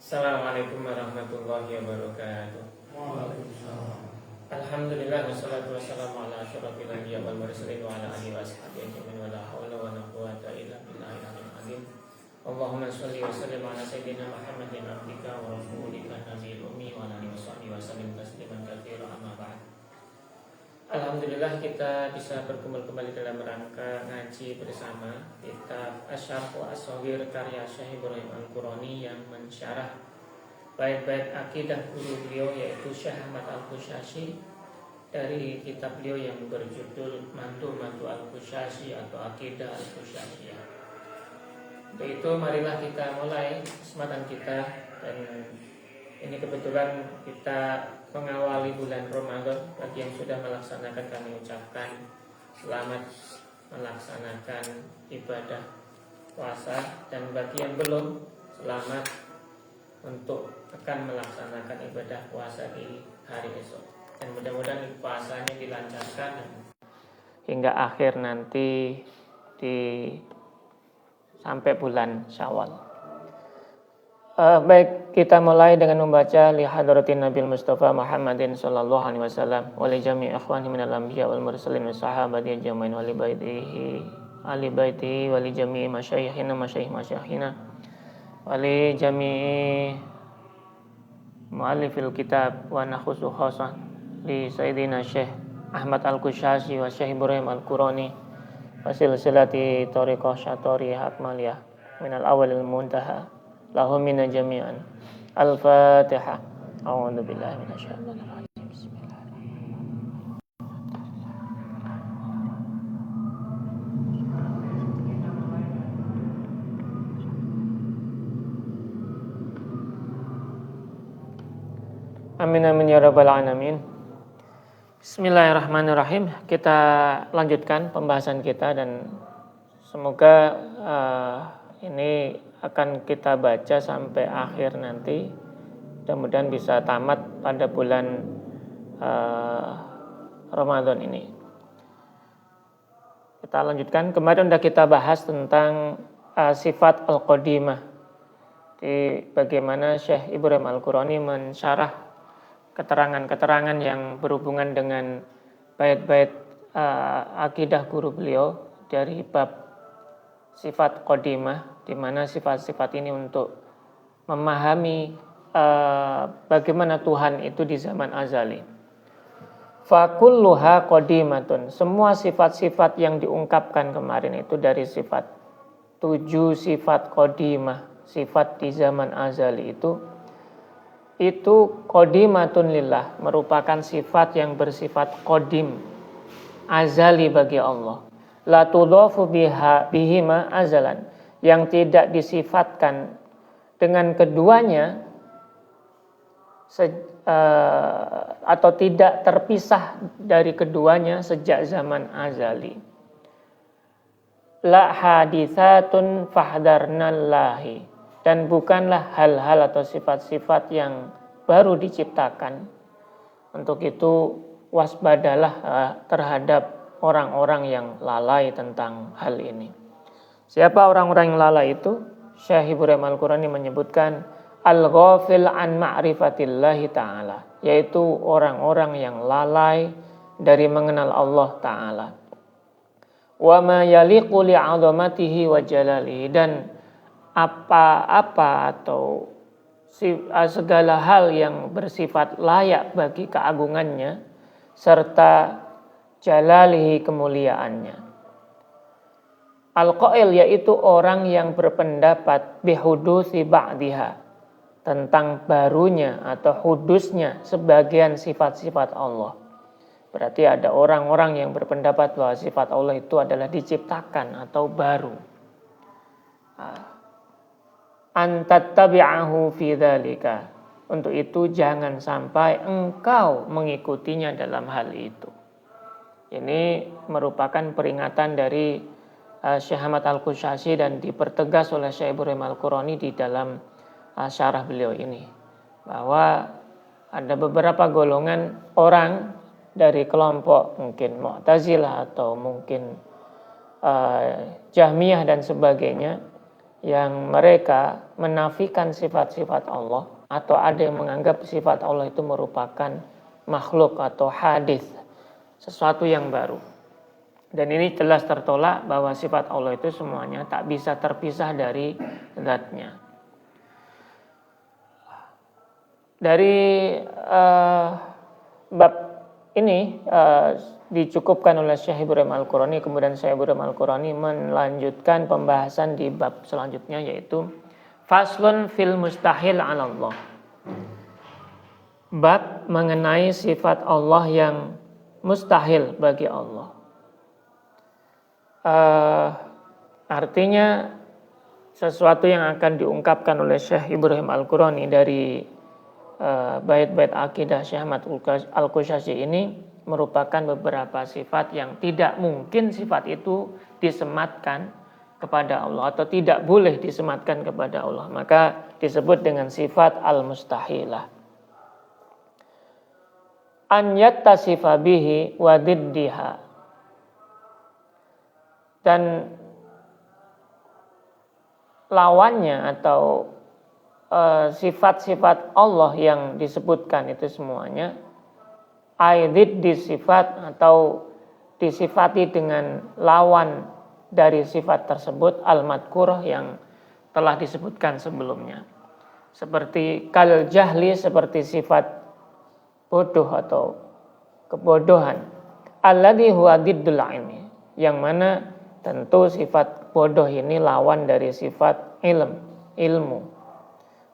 Assalamualaikum warahmatullahi wabarakatuh. Alhamdulillah wassalatu wassalamu ala asyrofil anbiya wal mursalin wa ala alihi washabihi ajmain wa la haula wa la quwwata illa billahil aliyyil azim. Allahumma shalli wa sallim ala sayyidina Muhammadin abdika wa rasulika nabiyil ummi wa ala alihi washabihi wa sallim tasliman katsiran amma ba'd. Alhamdulillah kita bisa berkumpul kembali dalam rangka ngaji bersama kitab Asyarh wa As-Shaghir karya Syekh Ibrahim Al-Qurani yang mensyarah bait-bait akidah guru beliau yaitu Syekh Ahmad Al-Qushayri dari kitab beliau yang berjudul Mantu Al-Qushayri atau Aqidah Al-Qushayriyah. Untuk itu marilah kita mulai kesempatan kita, dan ini kebetulan kita mengawali bulan Ramadan. Bagi yang sudah melaksanakan kami ucapkan selamat melaksanakan ibadah puasa, dan bagi yang belum, selamat untuk akan melaksanakan ibadah puasa di hari esok. Dan mudah-mudahan puasanya dilancarkan hingga akhir nanti sampai bulan Syawal. Baik, kita mulai dengan membaca li hadratin Nabil Mustafa Muhammadin sallallahu alaihi wasallam wa li jami'i ikhwani minal anbiya wal mursalin was sahabati ajmain wa li baitihi wa li jami'i masyayikhina wa li jami'i muallifil kitab wa nakhusu khasan li sayyidina Syekh Ahmad Al-Qushayri wa Syekh Ibrahim Al-Qurani wa silsilati tariqah syatari hakmaliyah minal awalil muntaha lahum minna jami'an. Al-Fatihah. A'udzu billahi minasyaitonir rajim. Bismillahirrahmanirrahim. Amin amin ya rabbal alamin. Bismillahirrahmanirrahim. Kita lanjutkan pembahasan kita, dan semoga ini akan kita baca sampai akhir nanti. Mudah-mudahan bisa tamat pada bulan Ramadan ini. Kita lanjutkan. Kemarin sudah kita bahas tentang sifat al-qadimah, di bagaimana Syekh Ibrahim Al-Qurani mensyarah keterangan-keterangan yang berhubungan dengan bait-bait akidah guru beliau dari bab sifat qadimah, di mana sifat-sifat ini untuk memahami bagaimana Tuhan itu di zaman azali. Fa kulluha qadimatun. Semua sifat-sifat yang diungkapkan kemarin itu dari sifat 7 sifat qadimah, sifat di zaman azali itu qadimatun lillah, merupakan sifat yang bersifat qadim, azali bagi Allah. La tudhafu bihima azalan, yang tidak disifatkan dengan keduanya atau tidak terpisah dari keduanya sejak zaman azali. La haditsatun fahdarnallahi, dan bukanlah hal-hal atau sifat-sifat yang baru diciptakan. Untuk itu waspadalah terhadap orang-orang yang lalai tentang hal ini. Siapa orang-orang yang lalai itu? Syekh Ibrahim Al-Qurani menyebutkan al-ghafil an ma'rifatillahi ta'ala, yaitu orang-orang yang lalai dari mengenal Allah Ta'ala. Wa ma yaliqu li'azamatihi wa jalalihi, dan apa-apa atau segala hal yang bersifat layak bagi keagungannya serta jalalihi, kemuliaannya. Al-qail, yaitu orang yang berpendapat bihudusi ba'diha, tentang barunya atau hudusnya sebagian sifat-sifat Allah. Berarti ada orang-orang yang berpendapat bahwa sifat Allah itu adalah diciptakan atau baru. Antattabi'ahu fi dzalika. Untuk itu jangan sampai engkau mengikutinya dalam hal itu. Ini merupakan peringatan dari Syekh Ahmad Al-Qushayri dan dipertegas oleh Syekh Ibrahim Al-Qurani di dalam syarah beliau ini, bahwa ada beberapa golongan orang dari kelompok mungkin Mu'tazilah atau mungkin Jahmiyah dan sebagainya yang mereka menafikan sifat-sifat Allah, atau ada yang menganggap sifat Allah itu merupakan makhluk atau hadis, sesuatu yang baru. Dan ini jelas tertolak bahwa sifat Allah itu semuanya tak bisa terpisah dari zatnya. Dari bab ini dicukupkan oleh Syekh Ibrahim Al-Qurani. Kemudian Syekh Ibrahim Al-Qurani melanjutkan pembahasan di bab selanjutnya, yaitu faslun fil mustahil 'ala Allah. Bab mengenai sifat Allah yang mustahil bagi Allah. Artinya sesuatu yang akan diungkapkan oleh Syekh Ibrahim Al-Qurani dari bait-bait akidah Syekh Ahmad Al-Qushayri ini merupakan beberapa sifat yang tidak mungkin sifat itu disematkan kepada Allah atau tidak boleh disematkan kepada Allah, maka disebut dengan sifat al-mustahilah. An yattasifa bihi wa diddiha, dan lawannya atau sifat-sifat Allah yang disebutkan itu semuanya aidid disifat atau disifati dengan lawan dari sifat tersebut al-madkurah yang telah disebutkan sebelumnya, seperti kal jahli, seperti sifat bodoh atau kebodohan, alladzi huwa diddul ilmi, yang mana tentu sifat bodoh ini lawan dari sifat ilmu.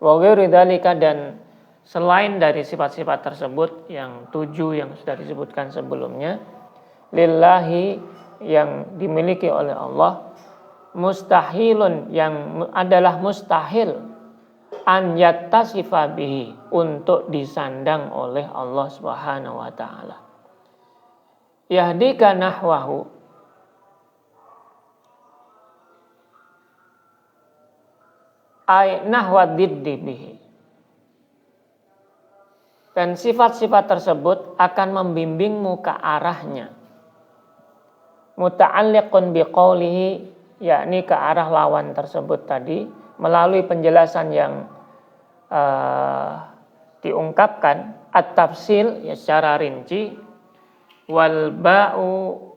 Wa ghairu dzalika, dan selain dari sifat-sifat tersebut yang 7 yang sudah disebutkan sebelumnya, lillahi, yang dimiliki oleh Allah, mustahilun, yang adalah mustahil, an yattasifa bihi, untuk disandang oleh Allah Subhanahu wa taala. Yahdika nahwahu, ay nahwa diddi bihi, dan sifat-sifat tersebut akan membimbingmu ke arahnya. Muta'alliqun biqaulihi, yakni ke arah lawan tersebut tadi, melalui penjelasan yang diungkapkan at-tafsil, ya secara rinci, wal ba'u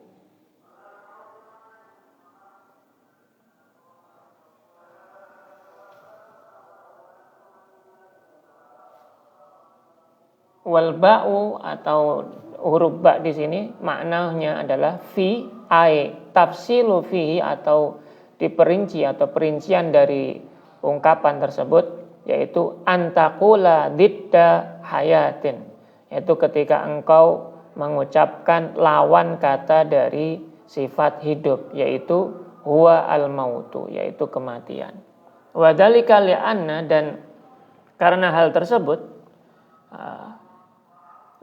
wal ba'u, atau huruf ba di sini maknanya adalah fi, ai tafsilu fihi, atau diperinci atau perincian dari ungkapan tersebut, yaitu antaqula didda hayatin, yaitu ketika engkau mengucapkan lawan kata dari sifat hidup, yaitu huwa al-mautu, yaitu kematian. Wa dzalika li'anna, dan karena hal tersebut,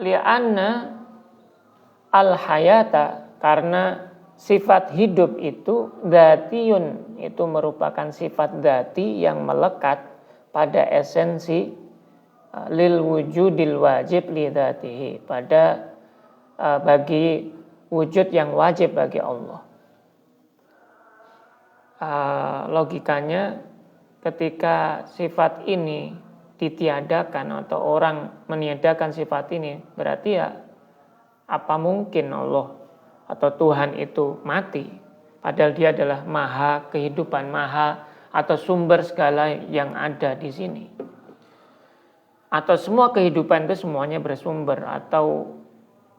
li'anna al-hayata, karena sifat hidup itu dzatiyun, itu merupakan sifat dzati yang melekat pada esensi lil wujudil wajib li dzatihi, pada bagi wujud yang wajib bagi Allah. Logikanya, ketika sifat ini ditiadakan atau orang meniadakan sifat ini, berarti ya apa mungkin Allah atau Tuhan itu mati, padahal dia adalah maha kehidupan, maha atau sumber segala yang ada di sini, atau semua kehidupan itu semuanya bersumber atau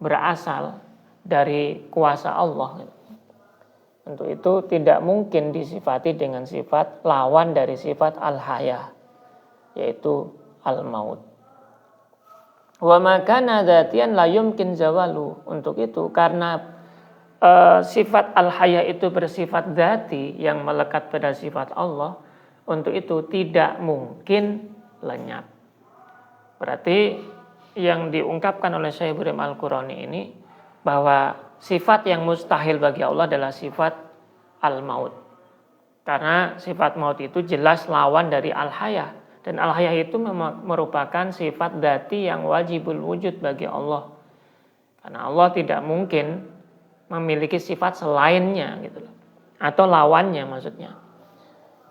berasal dari kuasa Allah. Untuk itu tidak mungkin disifati dengan sifat lawan dari sifat al-hayah, yaitu al-maut. Wa ma kana dzatiyan la yumkin zawalu. Untuk itu, karena sifat al-haya itu bersifat dzati yang melekat pada sifat Allah, untuk itu tidak mungkin lenyap. Berarti yang diungkapkan oleh Syekh Ibrahim Al-Qurani ini, bahwa sifat yang mustahil bagi Allah adalah sifat al-maut. Karena sifat maut itu jelas lawan dari al-haya, dan al-haya itu merupakan sifat dzati yang wajibul wujud bagi Allah. Karena Allah tidak mungkin memiliki sifat selainnya gitu loh, atau lawannya maksudnya.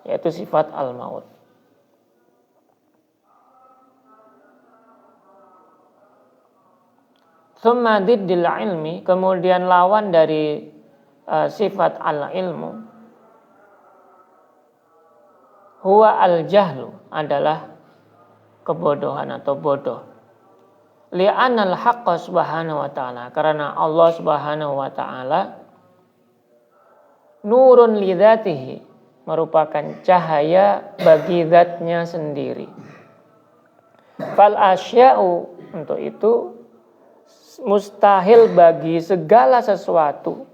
yaitu sifat al-maut. Tsumma diddil ilmi, kemudian lawan dari sifat al-ilmu, huwa al-jahlu, adalah kebodohan atau bodoh. Li'anal haqqa subhanahu wa ta'ala, karena Allah subhanahu wa ta'ala nurun li dzatihi, merupakan cahaya bagi zatnya sendiri. Fal asya'u, untuk itu mustahil bagi segala sesuatu,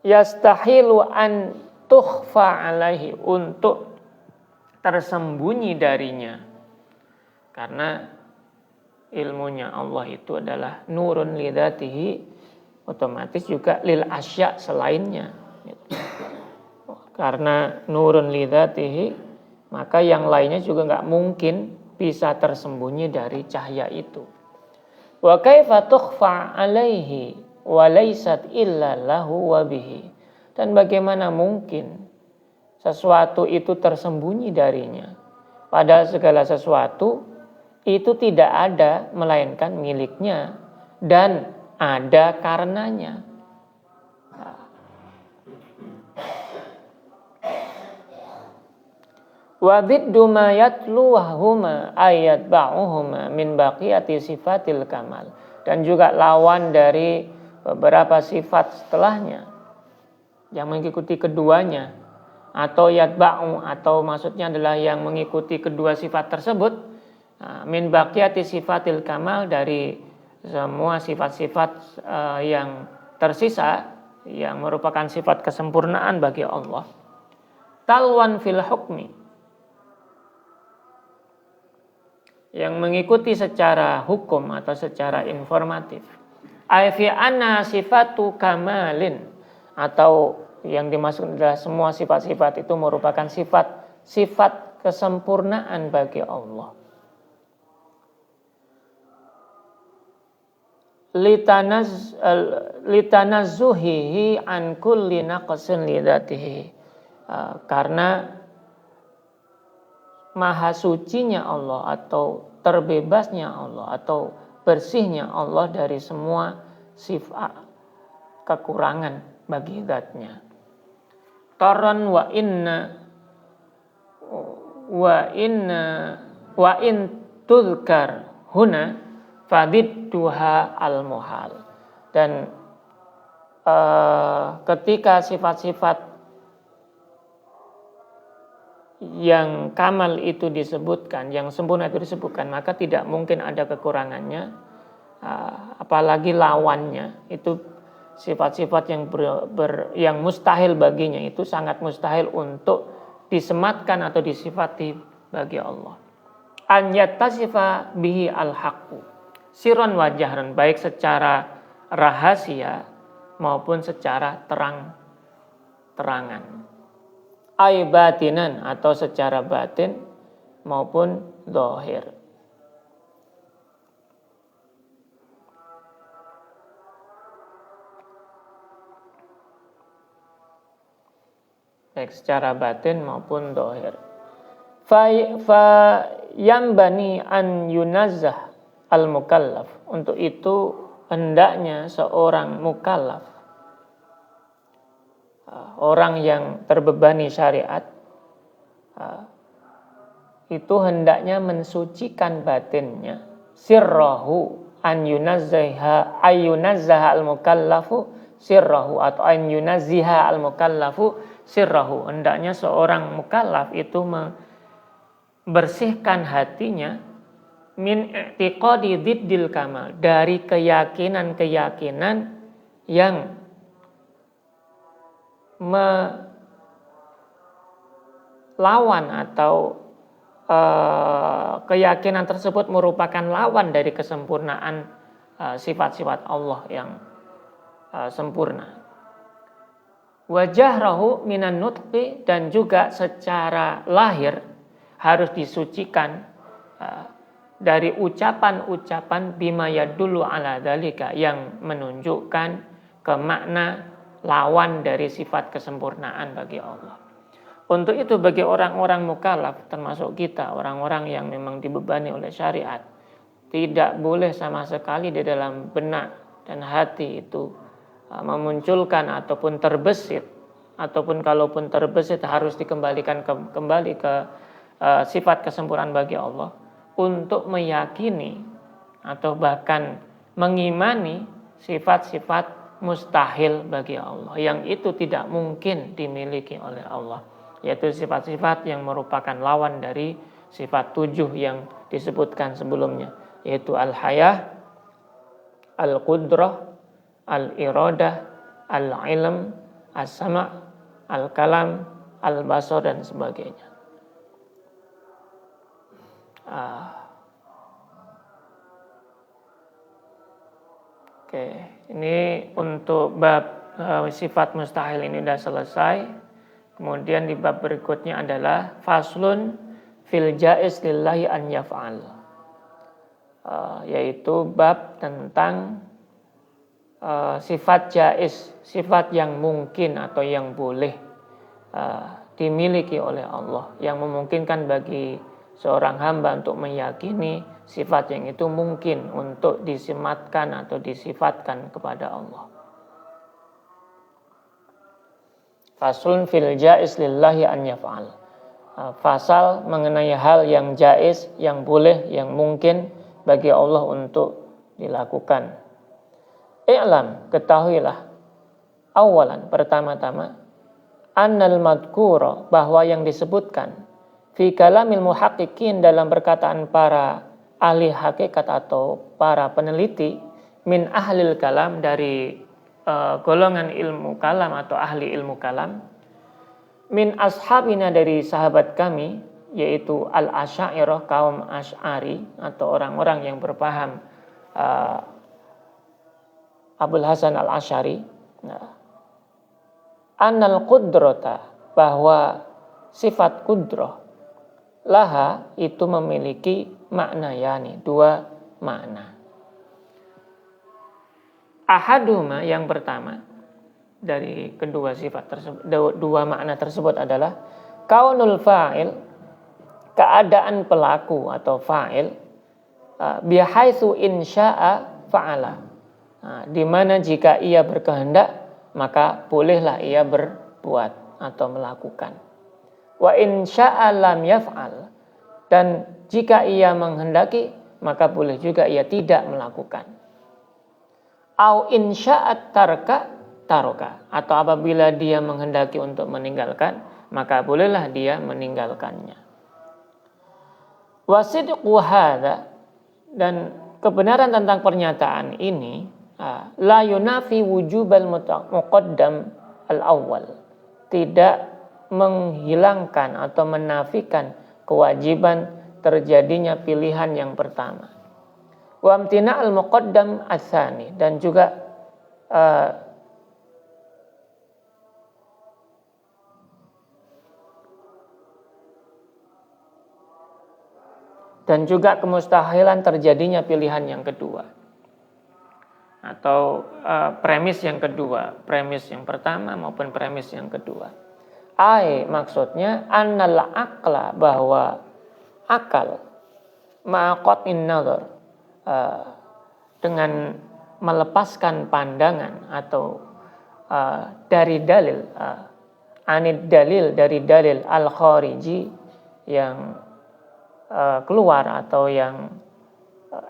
yastahilu an tukhfa alaihi, untuk tersembunyi darinya, karena ilmunya Allah itu adalah nurun li dzatihi, otomatis juga lil asya selainnya. Karena nurun li dzatihi, maka yang lainnya juga nggak mungkin bisa tersembunyi dari cahaya itu. Wa kaifa tukhfa alaihi wa laysat illa lahu wa bihi, dan bagaimana mungkin sesuatu itu tersembunyi darinya, padahal segala sesuatu itu tidak ada melainkan miliknya dan ada karenanya. Wa dhiddu ma yatluhuma ayat ba'uhuma min baqiyati sifatil kamal, dan juga lawan dari beberapa sifat setelahnya yang mengikuti keduanya, atau yatba'u, atau maksudnya adalah yang mengikuti kedua sifat tersebut, min baqiyati sifatil kamal, dari semua sifat-sifat yang tersisa yang merupakan sifat kesempurnaan bagi Allah. Talwan fil hukmi, yang mengikuti secara hukum atau secara informatif. Ay fi anna sifatu kamalin, atau yang dimaksud adalah semua sifat-sifat itu merupakan sifat kesempurnaan bagi Allah. Litanazzuhihi an kulli naqsin li dzatihi, karena maha sucinya Allah atau terbebasnya Allah atau bersihnya Allah dari semua sifat kekurangan bagi zatnya. Taran wa in tudkar huna fadidduha al-muhal, dan ketika sifat-sifat yang kamal itu disebutkan, yang sempurna itu disebutkan, maka tidak mungkin ada kekurangannya, apalagi lawannya. Itu sifat-sifat yang mustahil baginya, itu sangat mustahil untuk disematkan atau disifati bagi Allah. An yattasifa bihi al-haqqu sirran wa jahran, baik secara rahasia maupun secara terang-terangan. Ay batinan, atau secara batin maupun zahir. Baik secara batin maupun zahir. Fa yambani an yunazzah al-mukallaf, untuk itu hendaknya seorang mukallaf, orang yang terbebani syariat, itu hendaknya mensucikan batinnya, sirrahu an yunazzaha al-mukallafu sirrahu, atau an yunazziha al-mukallafu sirrahu, hendaknya seorang mukallaf itu membersihkan hatinya min i'tiqadi diddil kamal, dari keyakinan-keyakinan yang melawan atau keyakinan tersebut merupakan lawan dari kesempurnaan sifat-sifat Allah yang sempurna. Wajahrahu minan nutqi, dan juga secara lahir harus disucikan dari ucapan-ucapan bima yadullu ala dzalika, yang menunjukkan ke makna lawan dari sifat kesempurnaan bagi Allah. Untuk itu bagi orang-orang mukallaf termasuk kita, orang-orang yang memang dibebani oleh syariat, tidak boleh sama sekali di dalam benak dan hati itu memunculkan ataupun terbesit, ataupun kalaupun terbesit harus dikembalikan kembali ke sifat kesempurnaan bagi Allah, untuk meyakini atau bahkan mengimani sifat-sifat mustahil bagi Allah, yang itu tidak mungkin dimiliki oleh Allah, yaitu sifat-sifat yang merupakan lawan dari sifat 7 yang disebutkan sebelumnya, yaitu al-hayah, al-qudrah, al-iradah, al-ilm, as-sama', al-kalam, al-basar, dan sebagainya. Oke, ini untuk bab sifat mustahil ini sudah selesai. Kemudian di bab berikutnya adalah faslun fil jaiz lillahi an yaf'al, yaitu bab tentang sifat jaiz, sifat yang mungkin atau yang boleh dimiliki oleh Allah, yang memungkinkan bagi seorang hamba untuk meyakini sifat yang itu mungkin untuk disematkan atau disifatkan kepada Allah. Faslun fil jaiz lillahi an yaf'al. Fasal mengenai hal yang jaiz, yang boleh, yang mungkin bagi Allah untuk dilakukan. I'lam, ketahuilah, awalan, pertama-tama, annal madhkura, bahwa yang disebutkan fi kalamil muhaqqiqin, dalam perkataan para ahli hakikat atau para peneliti, min ahlil kalam, dari golongan ilmu kalam atau ahli ilmu kalam, min ashabina, dari sahabat kami, yaitu al-asy'ariyah, kaum Asy'ari atau orang-orang yang berpaham Abul Hasan al-Asy'ari, annal qudrata, bahwa sifat qudrah, laha, itu memiliki makna, yani 2 makna. Ahaduma, yang pertama dari kedua sifat tersebut, 2 makna tersebut adalah kaunul fa'il, keadaan pelaku atau fa'il, bihaitsu insya'a fa'ala, di mana jika ia berkehendak maka bolehlah ia berbuat atau melakukan. Wa insya'a lam yaf'al, dan jika ia menghendaki maka boleh juga ia tidak melakukan. Au insya'at tarka taroka, atau apabila dia menghendaki untuk meninggalkan maka bolehlah dia meninggalkannya. Wasidqu hadza, dan kebenaran tentang pernyataan ini, la yunafi wujubal muqaddam al-awwal, tidak menghilangkan atau menafikan kewajiban terjadinya pilihan yang pertama. Wa amtina'al muqaddam ats-tsani, dan juga kemustahilan terjadinya pilihan yang kedua, atau premis yang kedua, premis yang pertama maupun premis yang kedua. Maksudnya annal aqla, bahwa akal, ma'aqatin nazar, dengan melepaskan pandangan atau dari dalil, anid dalil, dari dalil al-khariji, yang keluar atau yang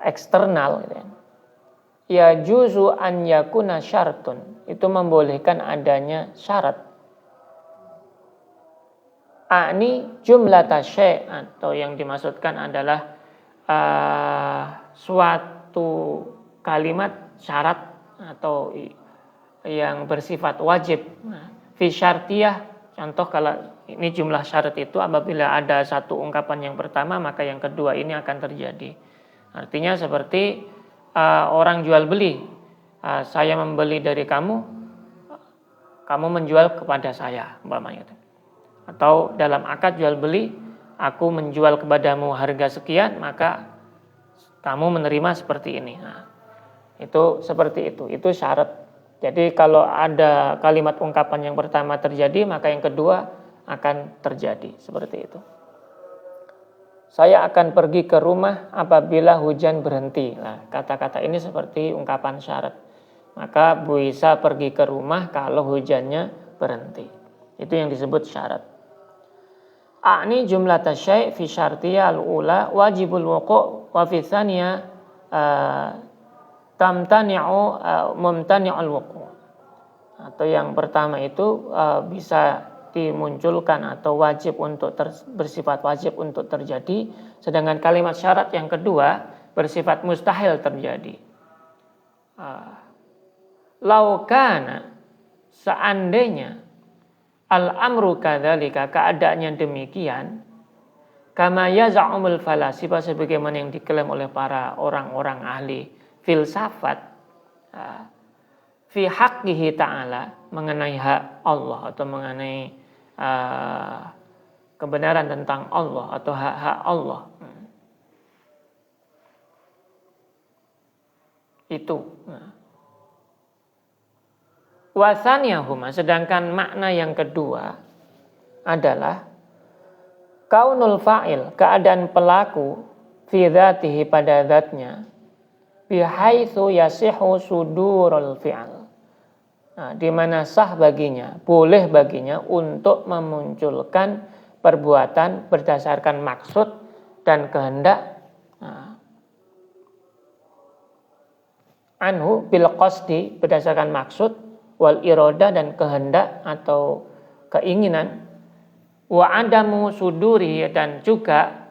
eksternal, gitu ya. Juzu an yakuna syartun, itu membolehkan adanya syarat. Ani jumlata syai', atau yang dimaksudkan adalah suatu kalimat syarat atau yang bersifat wajib. Fi syartiyah, contoh kalau ini jumlah syarat itu apabila ada satu ungkapan yang pertama maka yang kedua ini akan terjadi. Artinya seperti orang jual beli, saya membeli dari kamu, kamu menjual kepada saya, umpamanya. Atau dalam akad jual beli, aku menjual kepadamu harga sekian, maka kamu menerima seperti ini. Itu seperti itu syarat. Jadi kalau ada kalimat ungkapan yang pertama terjadi, maka yang kedua akan terjadi. Seperti itu. Saya akan pergi ke rumah apabila hujan berhenti. Nah, kata-kata ini seperti ungkapan syarat. Maka bisa pergi ke rumah kalau hujannya berhenti. Itu yang disebut syarat. A'ni jumlah tasyai' fi syartiyah al-ula wajibul wuqu' wa fi tsaniyah tamtani'u mumtani'ul wuqu'. Atau yang pertama itu bisa dimunculkan atau wajib untuk bersifat wajib untuk terjadi, sedangkan kalimat syarat yang kedua bersifat mustahil terjadi. Laukana, seandainya al-amru kadzalika, keadaannya demikian, kama yaz'umul falasifa, sebagaimana yang diklaim oleh para orang-orang ahli filsafat, fi haqqihi ta'ala, mengenai hak Allah atau mengenai kebenaran tentang Allah atau hak-hak Allah. Itu. Wasaniyahuma, sedangkan makna yang kedua adalah kaunul fa'il, keadaan pelaku fi dzatihi, pada zatnya, bihaitsu yasihu sudurul fi'al. Nah, di mana sah baginya, boleh baginya untuk memunculkan perbuatan berdasarkan maksud dan kehendak, anhu bil qasdi, berdasarkan maksud, wal iroda, dan kehendak atau keinginan, wa adamu suduri, dan juga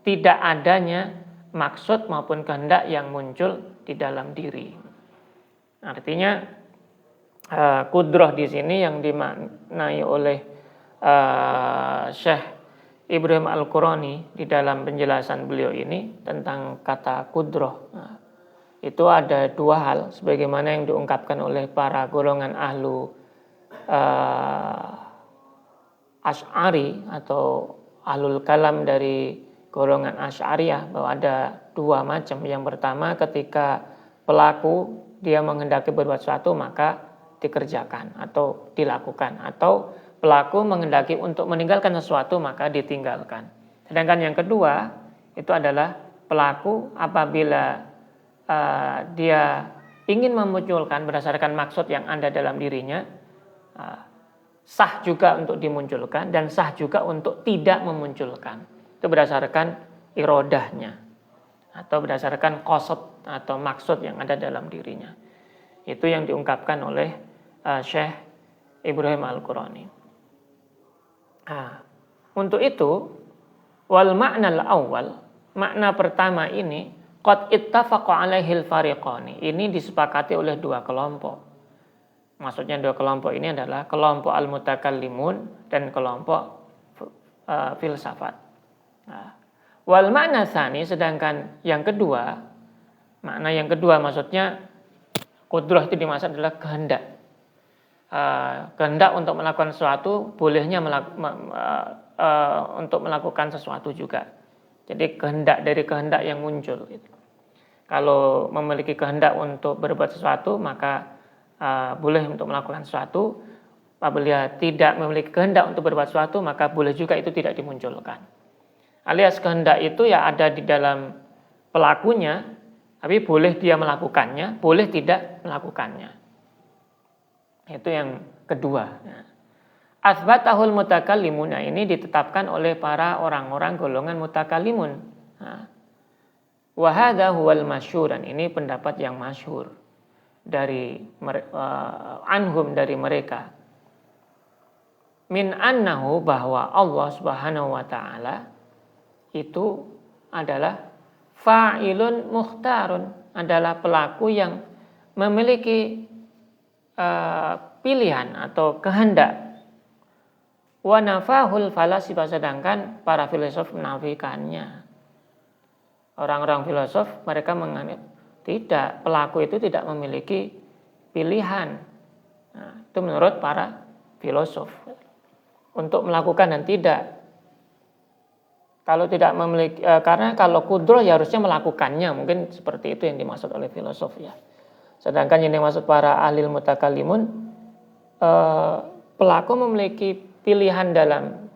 tidak adanya maksud maupun kehendak yang muncul di dalam diri. Artinya kudrah di sini yang dimaknai oleh Syekh Ibrahim Al-Qurani di dalam penjelasan beliau ini tentang kata kudrah. Itu ada dua hal, sebagaimana yang diungkapkan oleh para golongan ahlu Asy'ari atau ahlul kalam dari golongan Asy'ariyah, bahwa ada dua macam. Yang pertama, ketika pelaku dia menghendaki berbuat sesuatu maka dikerjakan atau dilakukan, atau pelaku menghendaki untuk meninggalkan sesuatu maka ditinggalkan. Sedangkan yang kedua itu adalah pelaku apabila dia ingin memunculkan berdasarkan maksud yang ada dalam dirinya, sah juga untuk dimunculkan dan sah juga untuk tidak memunculkan. Itu berdasarkan irodahnya atau berdasarkan qasad atau maksud yang ada dalam dirinya. Itu yang diungkapkan oleh Syekh Ibrahim Al-Qurani. Untuk itu, wal ma'nal awal, makna pertama ini, qad ittafaqa alaihil fariqani, ini disepakati oleh dua kelompok. Maksudnya dua kelompok ini adalah kelompok al-mutakallimun dan kelompok filsafat. Wal makna tsani, sedangkan yang kedua, makna yang kedua maksudnya qudrah itu dimaksud adalah kehendak. Kehendak untuk melakukan sesuatu, bolehnya untuk melakukan sesuatu juga. Jadi kehendak dari kehendak yang muncul. Kalau memiliki kehendak untuk berbuat sesuatu maka boleh untuk melakukan sesuatu. Apabila tidak memiliki kehendak untuk berbuat sesuatu maka boleh juga itu tidak dimunculkan. Alias kehendak itu ya ada di dalam pelakunya, tapi boleh dia melakukannya, boleh tidak melakukannya. Itu yang kedua. Asbatahul mutakallimun, ini ditetapkan oleh para orang-orang golongan mutakallimun. Wa hadza huwal masyhur, ini pendapat yang masyhur dari anhum, dari mereka. Min annahu, bahwa Allah Subhanahu wa taala itu adalah fa'ilun mukhtarun, adalah pelaku yang memiliki pilihan atau kehendak. Wa nafahul falasifah, sedangkan para filosof menafikannya. Orang-orang filosof mereka menganggap tidak, pelaku itu tidak memiliki pilihan. Itu menurut para filosof untuk melakukan dan tidak. Kalau tidak memiliki, karena kalau kudrah ya harusnya melakukannya, mungkin seperti itu yang dimaksud oleh filosof ya. Sedangkan yang dimaksud para ahli mutakallimun, pelaku memiliki pilihan dalam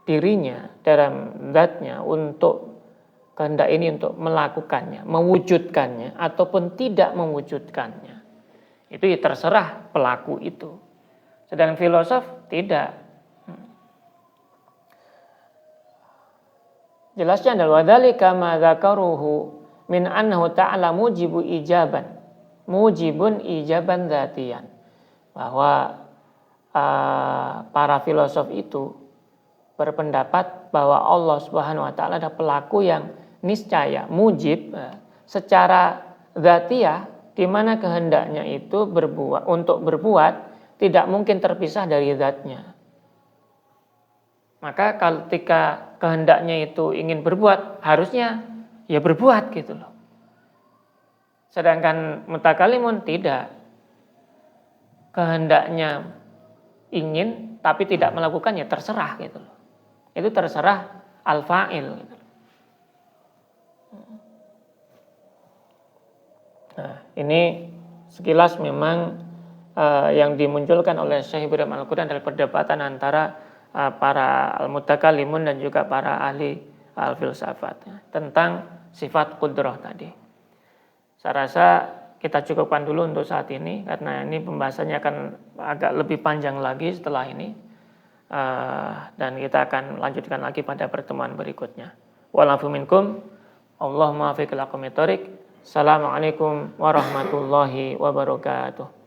dirinya, dalam zatnya untuk kehendak ini untuk melakukannya, mewujudkannya ataupun tidak mewujudkannya. Itu ya terserah pelaku itu. Sedangkan filosof tidak. Jelasnya adalah wadzalika ma dzakaruhu min annahu ta'ala mujibun ijaban dzatiyan. Bahwa para filosof itu berpendapat bahwa Allah Subhanahu wa taala adalah pelaku yang niscaya, mujib secara dzatiyah, di mana kehendaknya itu untuk berbuat tidak mungkin terpisah dari zatnya. Maka ketika kehendaknya itu ingin berbuat, harusnya ya berbuat gitu loh. Sedangkan mutakalimun tidak. Kehendaknya ingin tapi tidak melakukan, ya terserah gitu loh. Itu terserah al-fa'il gitu loh. Nah, ini sekilas memang yang dimunculkan oleh Syekh Ibrahim Al-Qudan dari perdebatan antara para al-mutakallimun dan juga para ahli al-filsafat tentang sifat qudrah tadi. Saya rasa kita cukupkan dulu untuk saat ini karena ini pembahasannya akan agak lebih panjang lagi setelah ini, dan kita akan lanjutkan lagi pada pertemuan berikutnya. Wa'alafu minkum, Allahumma fiqil aqamitorik. Assalamualaikum warahmatullahi wabarakatuh.